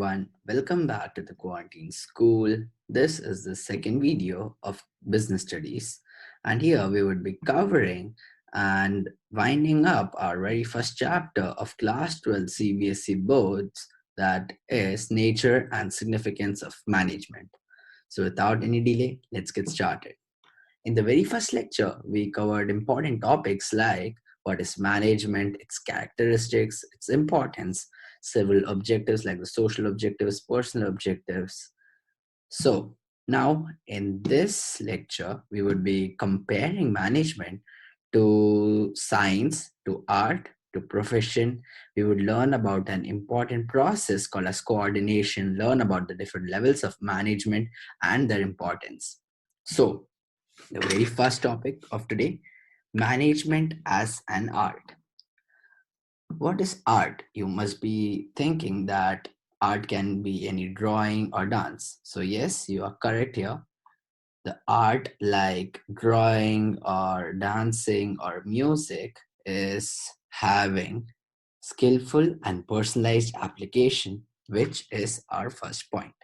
everyone, welcome back to the Quarantine School. This is the second video of business studies, and here we would be covering and winding up our very first chapter of Class 12 CBSE boards, that is Nature and Significance of Management. So, without any delay, let's get started. In the very first lecture, we covered important topics like what is management, its characteristics, its importance, several objectives like the social objectives, personal objectives. So, now in this lecture, we would be comparing management to science, to art, to profession. We would learn about an important process called as coordination, learn about the different levels of management and their importance. So, the very first topic of today, management as an art. What is art? You must be thinking that art can be any drawing or dance. So, yes, you are correct here. The art like drawing or dancing or music is having skillful and personalized application, which is our first point.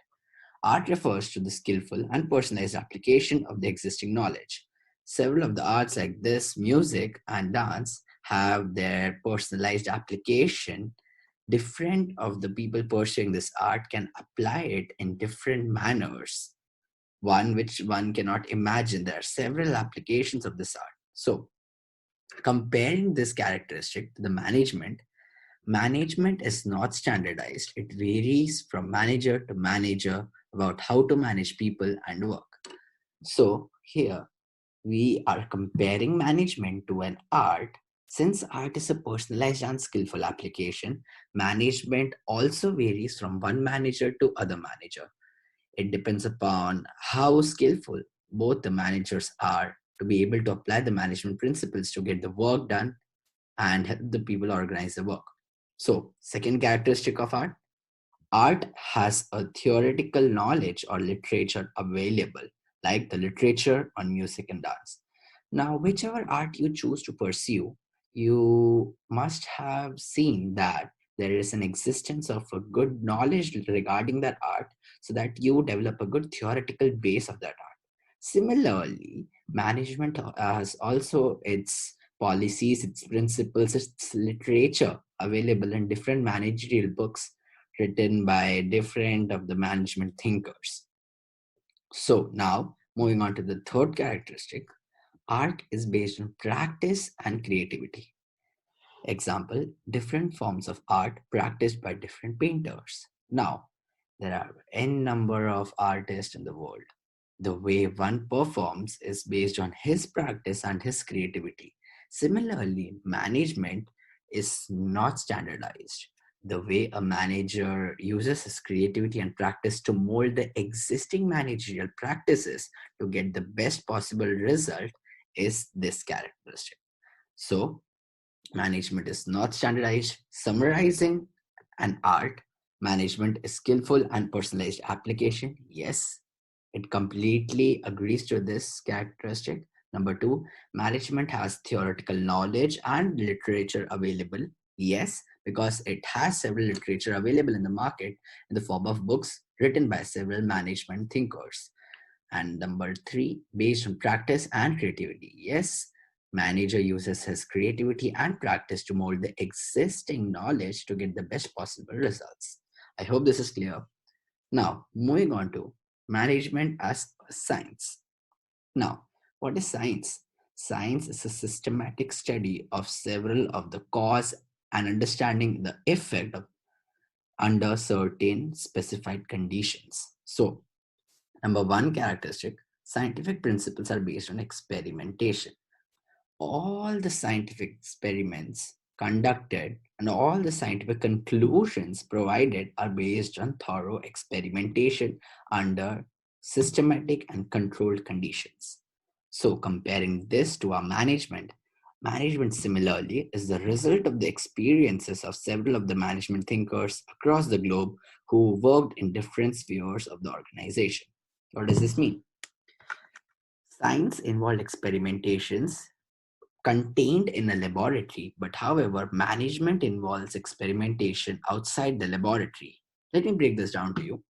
Art refers to the skillful and personalized application of the existing knowledge. Several of the arts, like this, music, and dance, have their personalized application. Different of the people pursuing this art can apply it in different manners, one which one cannot imagine. There are several applications of this art. So, comparing this characteristic to the management, management is not standardized. It varies from manager to manager about how to manage people and work. So here we are comparing management to an art. Since art is a personalized and skillful application, management also varies from one manager to other manager. It depends upon how skillful both the managers are to be able to apply the management principles to get the work done and help the people organize the work. So, second characteristic of art, art has a theoretical knowledge or literature available, like the literature on music and dance. Now, whichever art you choose to pursue, you must have seen that there is an existence of a good knowledge regarding that art so that you develop a good theoretical base of that art. Similarly, management has also its policies, its principles, its literature available in different managerial books written by different of the management thinkers. So now moving on to the third characteristic, art is based on practice and creativity. Example, different forms of art practiced by different painters. Now, there are n number of artists in the world. The way one performs is based on his practice and his creativity. Similarly, management is not standardized. The way a manager uses his creativity and practice to mold the existing managerial practices to get the best possible result is this characteristic. So, management is not standardized. Summarizing an art, management is skillful and personalized application. Yes, it completely agrees to this characteristic. Number two, management has theoretical knowledge and literature available. Yes, because it has several literature available in the market in the form of books written by several management thinkers. And number three, based on practice and creativity. Yes, manager uses his creativity and practice to mold the existing knowledge to get the best possible results. I hope this is clear. Now, moving on to management as a science. Now, what is science? Science is a systematic study of several of the cause and understanding the effect of under certain specified conditions. So, number one characteristic, scientific principles are based on experimentation. All the scientific experiments conducted and all the scientific conclusions provided are based on thorough experimentation under systematic and controlled conditions. So, comparing this to our management, management similarly is the result of the experiences of several of the management thinkers across the globe who worked in different spheres of the organization. What does this mean? Science involved experimentations contained in a laboratory, but however, management involves experimentation outside the laboratory. Let me break this down to you.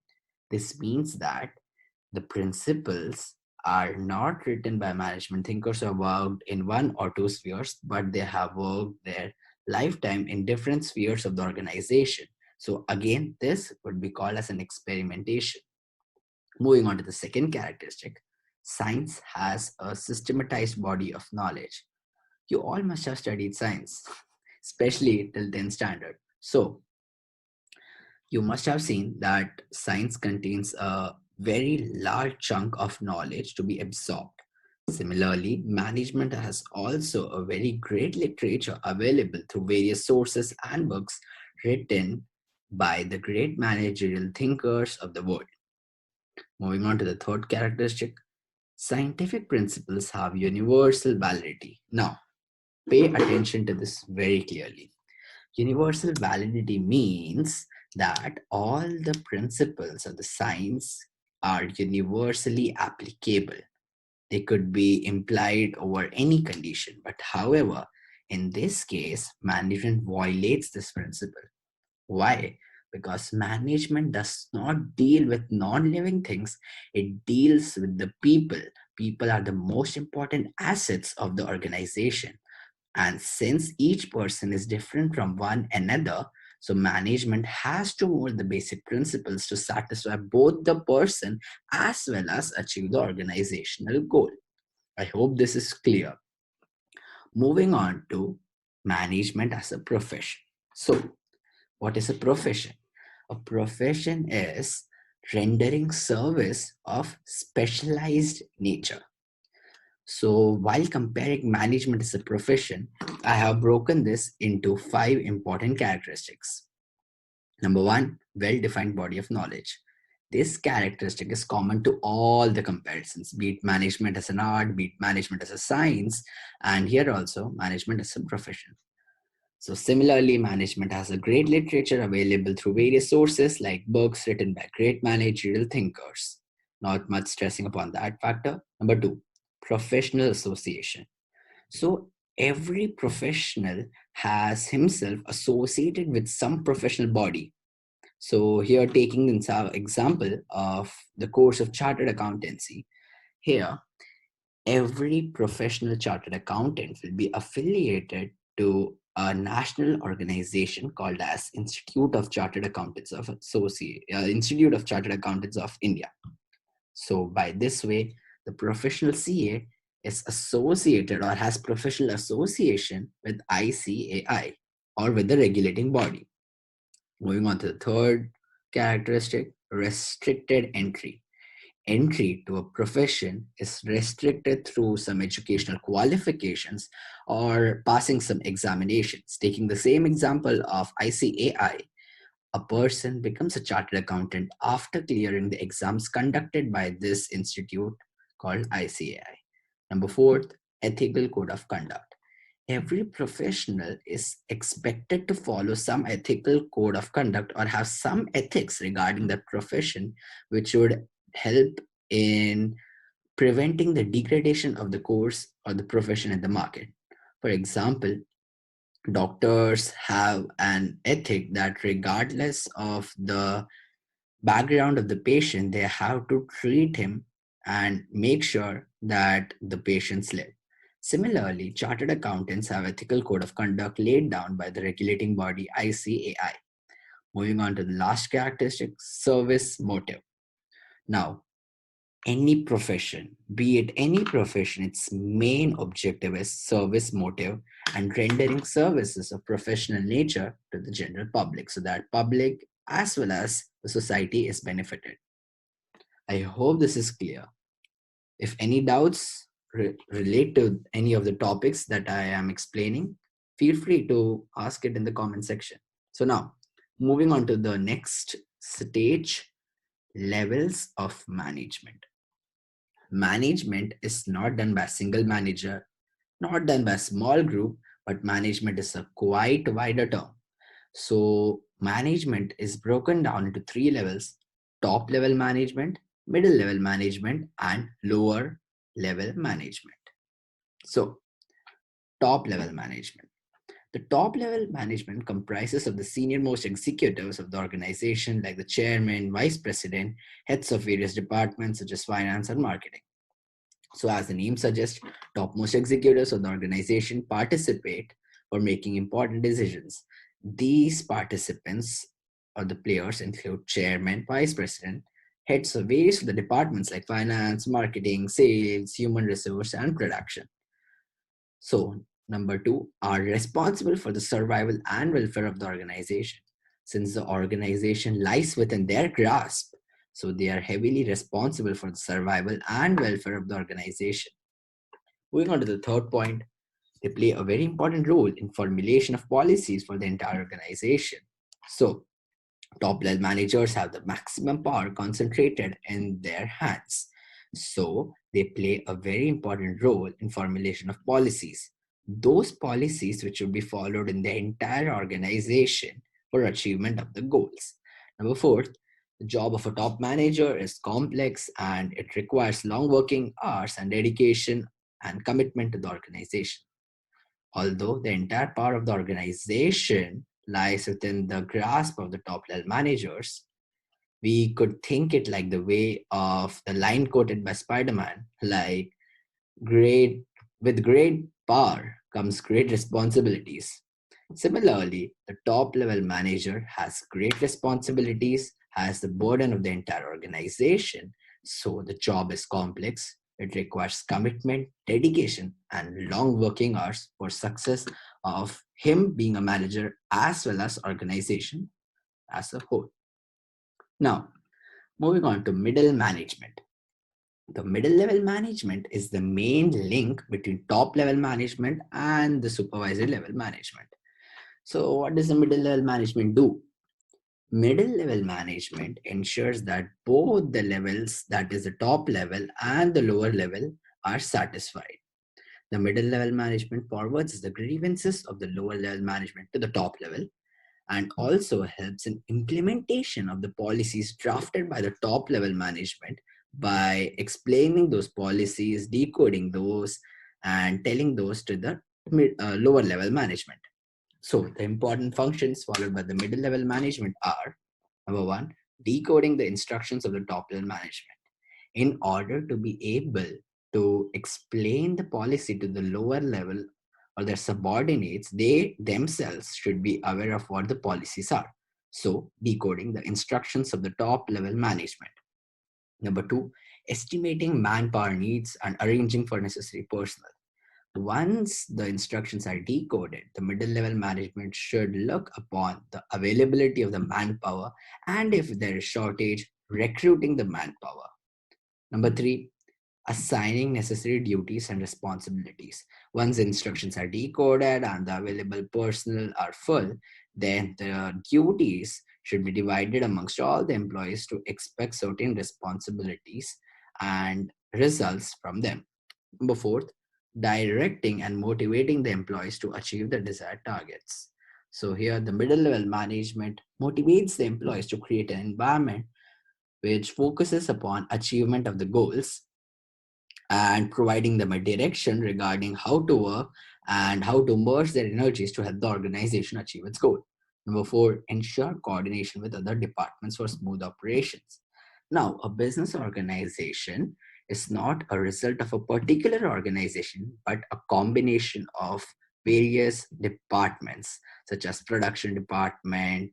This means that the principles are not written by management thinkers who have worked in one or two spheres, but they have worked their lifetime in different spheres of the organization. So again, this would be called as an experimentation. Moving on to the second characteristic, science has a systematized body of knowledge. You all must have studied science, especially till 10th standard. So you must have seen that science contains a very large chunk of knowledge to be absorbed. Similarly, management has also a very great literature available through various sources and books written by the great managerial thinkers of the world. Moving on to the third characteristic, scientific principles have universal validity. Now, pay attention to this very clearly. Universal validity means that all the principles of the science are universally applicable. They could be implied over any condition, but however, in this case, management violates this principle. Why? Because management does not deal with non living things, it deals with the people. People are the most important assets of the organization. And since each person is different from one another, so management has to mold the basic principles to satisfy both the person as well as achieve the organizational goal. I hope this is clear. Moving on to management as a profession. So, what is a profession? A profession is rendering service of specialized nature. So, while comparing management as a profession, I have broken this into five important characteristics. Number one, well defined body of knowledge. This characteristic is common to all the comparisons, be it management as an art, be it management as a science, and here also management as a profession. So, similarly, management has a great literature available through various sources like books written by great managerial thinkers. Not much stressing upon that factor. Number two, professional association. So, every professional has himself associated with some professional body. So, here taking an example of the course of chartered accountancy, here every professional chartered accountant will be affiliated to a national organization called as Institute of Chartered Accountants of India. So by this way, the professional CA is associated or has professional association with ICAI or with the regulating body. Moving on to the third characteristic, restricted entry. Entry to a profession is restricted through some educational qualifications or passing some examinations. Taking the same example of ICAI, a person becomes a chartered accountant after clearing the exams conducted by this institute called ICAI. Number fourth, ethical code of conduct. Every professional is expected to follow some ethical code of conduct or have some ethics regarding that profession, which would help in preventing the degradation of the course or the profession in the market. For example, doctors have an ethic that regardless of the background of the patient, they have to treat him and make sure that the patients live. Similarly, chartered accountants have ethical code of conduct laid down by the regulating body ICAI. Moving on to the last characteristic, service motive. Now, any profession, be it any profession, its main objective is service motive and rendering services of professional nature to the general public so that public as well as the society is benefited. I hope this is clear. If any doubts relate to any of the topics that I am explaining, feel free to ask it in the comment section. So now, moving on to the next stage, levels of management. Management is not done by a single manager, not done by a small group, but management is a quite wider term. So, management is broken down into three levels: top level management, middle level management, and lower level management. So, top level management. The top level management comprises of the senior most executives of the organization, like the chairman, vice president, heads of various departments such as finance and marketing. So, as the name suggests, topmost executives of the organization participate for making important decisions. These participants or the players include chairman, vice president, heads of various of the departments like finance, marketing, sales, human resource, and production. So, number two, are responsible for the survival and welfare of the organization. Since the organization lies within their grasp, so they are heavily responsible for the survival and welfare of the organization. Moving on to the third point, they play a very important role in formulation of policies for the entire organization. So, top level managers have the maximum power concentrated in their hands. So they play a very important role in formulation of policies. Those policies which will be followed in the entire organization for achievement of the goals. Number four, the job of a top manager is complex and it requires long working hours and dedication and commitment to the organization. Although the entire power of the organization lies within the grasp of the top level managers, we could think it like the way of the line quoted by Spider-Man, like great with great power comes great responsibilities. Similarly, the top level manager has great responsibilities, has the burden of the entire organization. So the job is complex. It requires commitment, dedication, and long working hours for success of him being a manager as well as organization as a whole. Now, moving on to middle management. The middle level management is the main link between top level management and the supervisory level management. So, what does the middle level management do? Middle level management ensures that both the levels, that is the top level and the lower level, are satisfied. The middle level management forwards the grievances of the lower level management to the top level and also helps in implementation of the policies drafted by the top level management by explaining those policies, decoding those, and telling those to the lower level management. So the important functions followed by the middle level management are: number one, decoding the instructions of the top level management. In order to be able to explain the policy to the lower level or their subordinates, they themselves should be aware of what the policies are. So, decoding the instructions of the top level management. Number two, estimating manpower needs and arranging for necessary personnel. Once the instructions are decoded, the middle level management should look upon the availability of the manpower and if there is shortage, recruiting the manpower. Number three, assigning necessary duties and responsibilities. Once the instructions are decoded and the available personnel are full, then the duties should be divided amongst all the employees to expect certain responsibilities and results from them. Number fourth, directing and motivating the employees to achieve the desired targets. So here the middle level management motivates the employees to create an environment which focuses upon achievement of the goals and providing them a direction regarding how to work and how to merge their energies to help the organization achieve its goal. Number four, ensure coordination with other departments for smooth operations. Now, a business organization is not a result of a particular organization, but a combination of various departments, such as production department,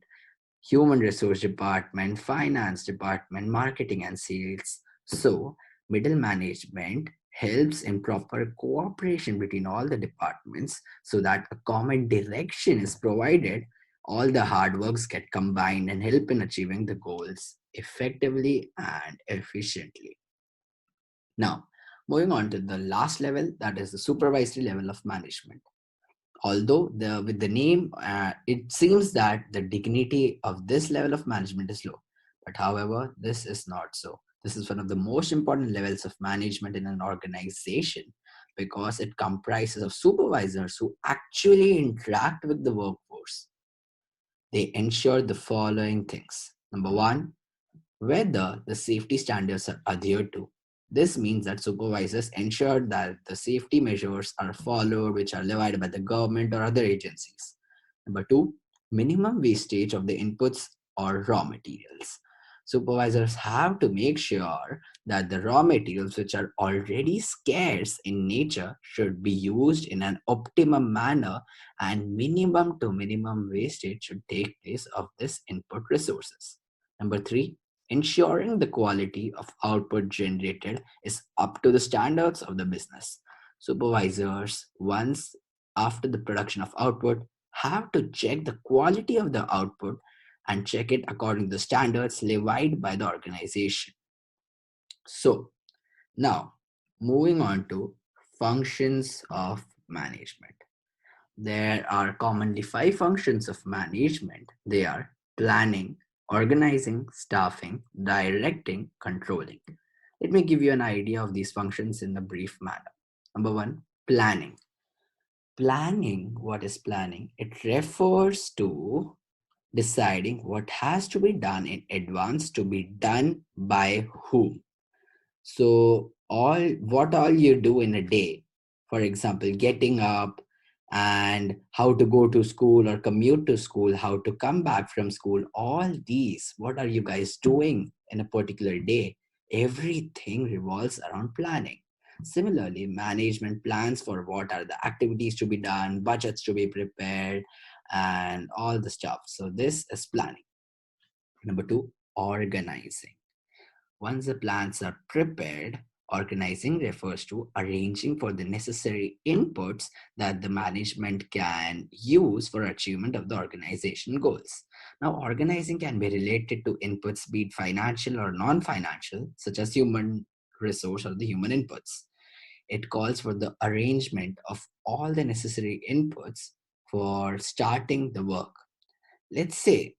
human resource department, finance department, marketing and sales. So, middle management helps in proper cooperation between all the departments so that a common direction is provided. All the hard works get combined and help in achieving the goals effectively and efficiently. Now, moving on to the last level, that is the supervisory level of management. Although with the name, it seems that the dignity of this level of management is low. But however, this is not so. This is one of the most important levels of management in an organization because it comprises of supervisors who actually interact with the workforce. They ensure the following things. Number one, whether the safety standards are adhered to. This means that supervisors ensure that the safety measures are followed, which are levied by the government or other agencies. Number two, minimum wastage of the inputs or raw materials. Supervisors have to make sure that the raw materials, which are already scarce in nature, should be used in an optimum manner, and minimum to minimum wastage should take place of this input resources. Number three, ensuring the quality of output generated is up to the standards of the business. Supervisors, once after the production of output, have to check the quality of the output and check it according to the standards levied by the organization. So, now moving on to functions of management. There are commonly five functions of management. They are planning, organizing, staffing, directing, controlling. Let me give you an idea of these functions in a brief manner. Number one, planning. Planning, what is planning? It refers to deciding what has to be done in advance to be done by whom. So all you do in a day, for example, getting up and how to go to school or commute to school, how to come back from school, all these, what are you guys doing in a particular day? Everything revolves around planning. Similarly, management plans for what are the activities to be done, budgets to be prepared, and all the stuff. So this is planning. Number two, organizing. Once the plans are prepared, organizing refers to arranging for the necessary inputs that the management can use for achievement of the organization goals. Now, organizing can be related to inputs, be it financial or non financial, such as human resource or the human inputs. It calls for the arrangement of all the necessary inputs for starting the work. Let's say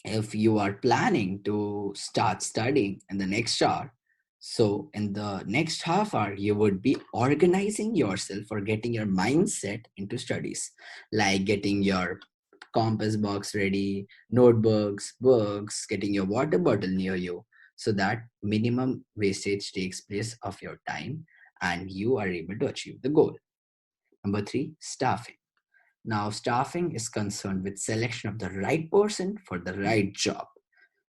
if you are planning to start studying in the next hour, so in the next half hour you would be organizing yourself for getting your mindset into studies, like getting your compass box ready, notebooks, books, getting your water bottle near you, so that minimum wastage takes place of your time and you are able to achieve the goal. Number three, staffing. Now, staffing is concerned with selection of the right person for the right job.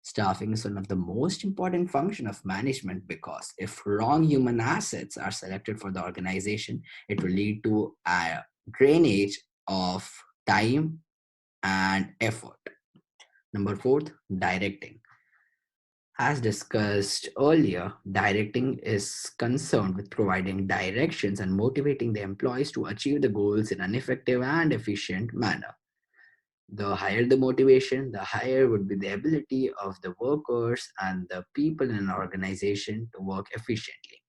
Staffing is one of the most important function of management, because if wrong human assets are selected for the organization, it will lead to a drainage of time and effort. Number fourth, directing. As discussed earlier, directing is concerned with providing directions and motivating the employees to achieve the goals in an effective and efficient manner. The higher the motivation, the higher would be the ability of the workers and the people in an organization to work efficiently.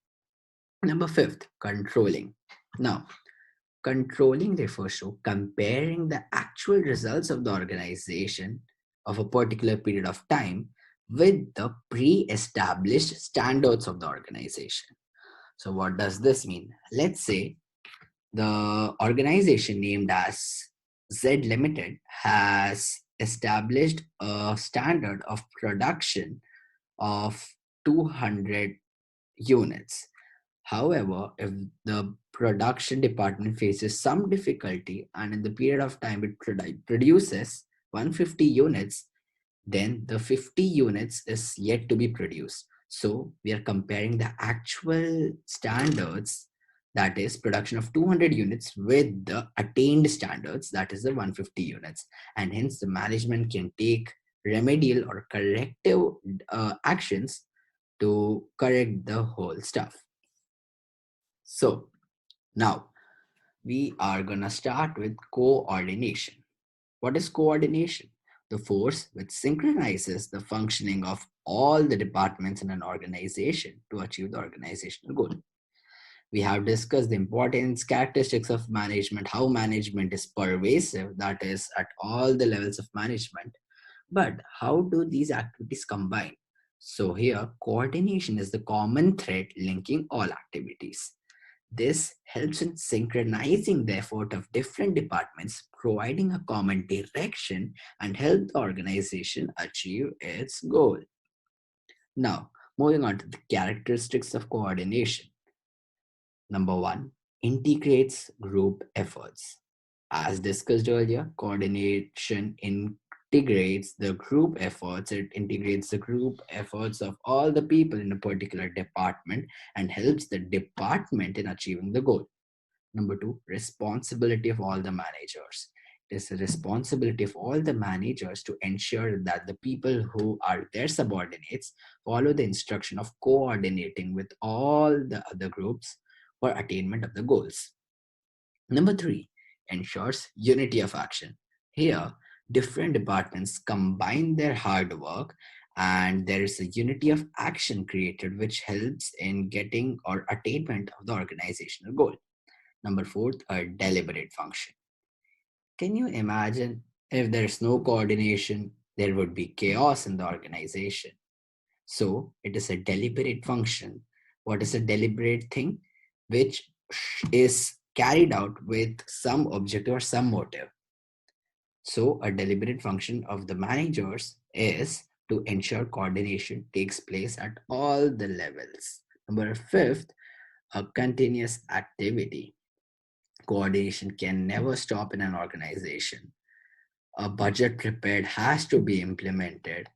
Number fifth, controlling. Now, controlling refers to comparing the actual results of the organization of a particular period of time with the pre-established standards of the organization. So what does this mean? Let's say the organization named as Z Limited has established a standard of production of 200 units. However, if the production department faces some difficulty and in the period of time it produces 150 units, then the 50 units is yet to be produced. So we are comparing the actual standards, that is production of 200 units, with the attained standards, that is the 150 units. And hence the management can take remedial or corrective actions to correct the whole stuff. So now we are going to start with coordination. What is coordination? The force which synchronizes the functioning of all the departments in an organization to achieve the organizational goal. We have discussed the importance, characteristics of management, how management is pervasive, that is, at all the levels of management. But how do these activities combine? So, here, coordination is the common thread linking all activities. This helps in synchronizing the effort of different departments, providing a common direction, and help the organization achieve its goal. Now, Moving on to the characteristics of coordination. Number one, integrates group efforts. As discussed earlier, coordination integrates the group efforts. It integrates the group efforts of all the people in a particular department and helps the department in achieving the goal. Number two, responsibility of all the managers. It is the responsibility of all the managers to ensure that the people who are their subordinates follow the instruction of coordinating with all the other groups for attainment of the goals. Number three, ensures unity of action. Here, different departments combine their hard work and there is a unity of action created which helps in getting or attainment of the organizational goal. Number four, a deliberate function. Can you imagine if there's no coordination, there would be chaos in the organization. So it is a deliberate function. What is a deliberate thing? Which is carried out with some objective or some motive. So a deliberate function of the managers is to ensure coordination takes place at all the levels. Number fifth, a continuous activity. Coordination can never stop in an organization. A budget prepared has to be implemented,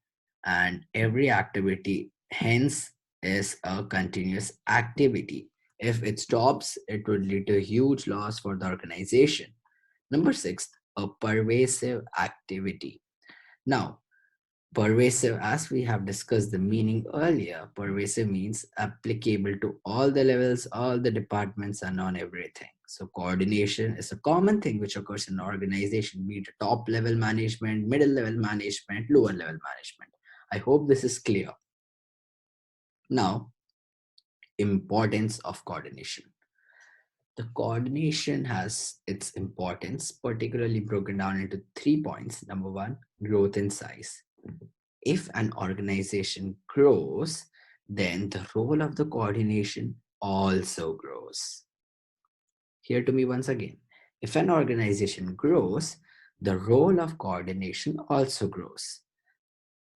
and every activity, hence, is a continuous activity. If it stops, it would lead to a huge loss for the organization. Number six, a pervasive activity. Now, pervasive, as we have discussed the meaning earlier, pervasive means applicable to all the levels, all the departments, and on everything. So, coordination is a common thing which occurs in an organization, be it top level management, middle level management, lower level management. I hope this is clear. Now, importance of coordination. The coordination has its importance, particularly broken down into 3 points. Number one, growth in size. If an organization grows, then the role of the coordination also grows. Hear to me once again. If an organization grows, the role of coordination also grows.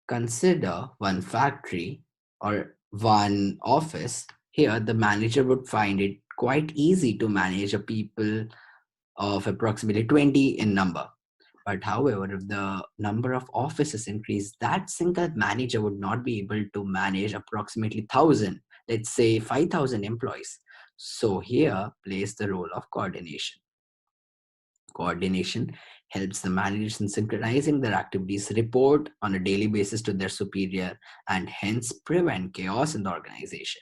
Consider one factory or one office. Here, the manager would find it quite easy to manage a people of approximately 20 in number. But however, if the number of offices increase, that single manager would not be able to manage approximately 1,000, let's say 5,000 employees. So here plays the role of coordination. Coordination helps the managers in synchronizing their activities, report on a daily basis to their superior, and hence prevent chaos in the organization.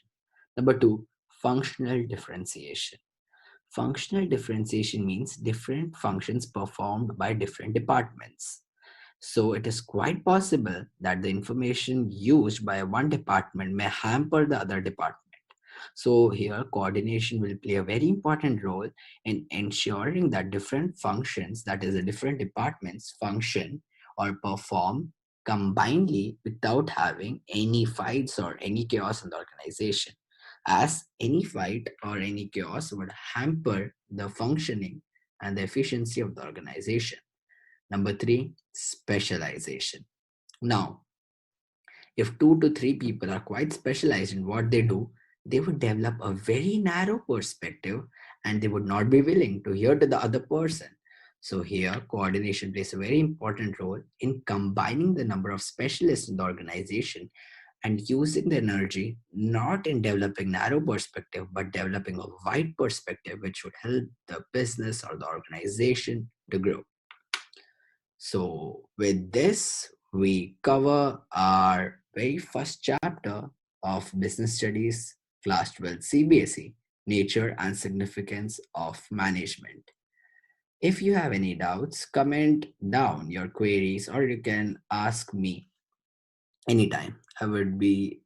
Number two, functional differentiation. Functional differentiation means different functions performed by different departments. So it is quite possible that the information used by one department may hamper the other department. So here coordination will play a very important role in ensuring that different functions, that is the different departments function or perform combinedly without having any fights or any chaos in the organization, as any fight or any chaos would hamper the functioning and the efficiency of the organization. Number three, specialization. Now, if 2 to 3 people are quite specialized in what they do, they would develop a very narrow perspective and they would not be willing to hear to the other person. So here, coordination plays a very important role in combining the number of specialists in the organization and using the energy not in developing narrow perspective but developing a wide perspective which would help the business or the organization to grow. So with this we cover our very first chapter of business studies class 12 CBSE, nature and significance of management. If you have any doubts, comment down your queries or you can ask me anytime. I would be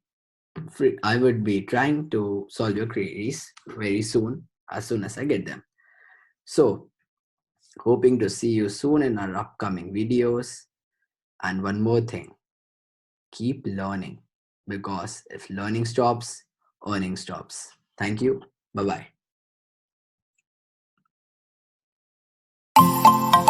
trying to solve your queries very soon, as soon as I get them. So, hoping to see you soon in our upcoming videos. And one more thing, keep learning because if learning stops, earning stops. Thank you. Bye bye.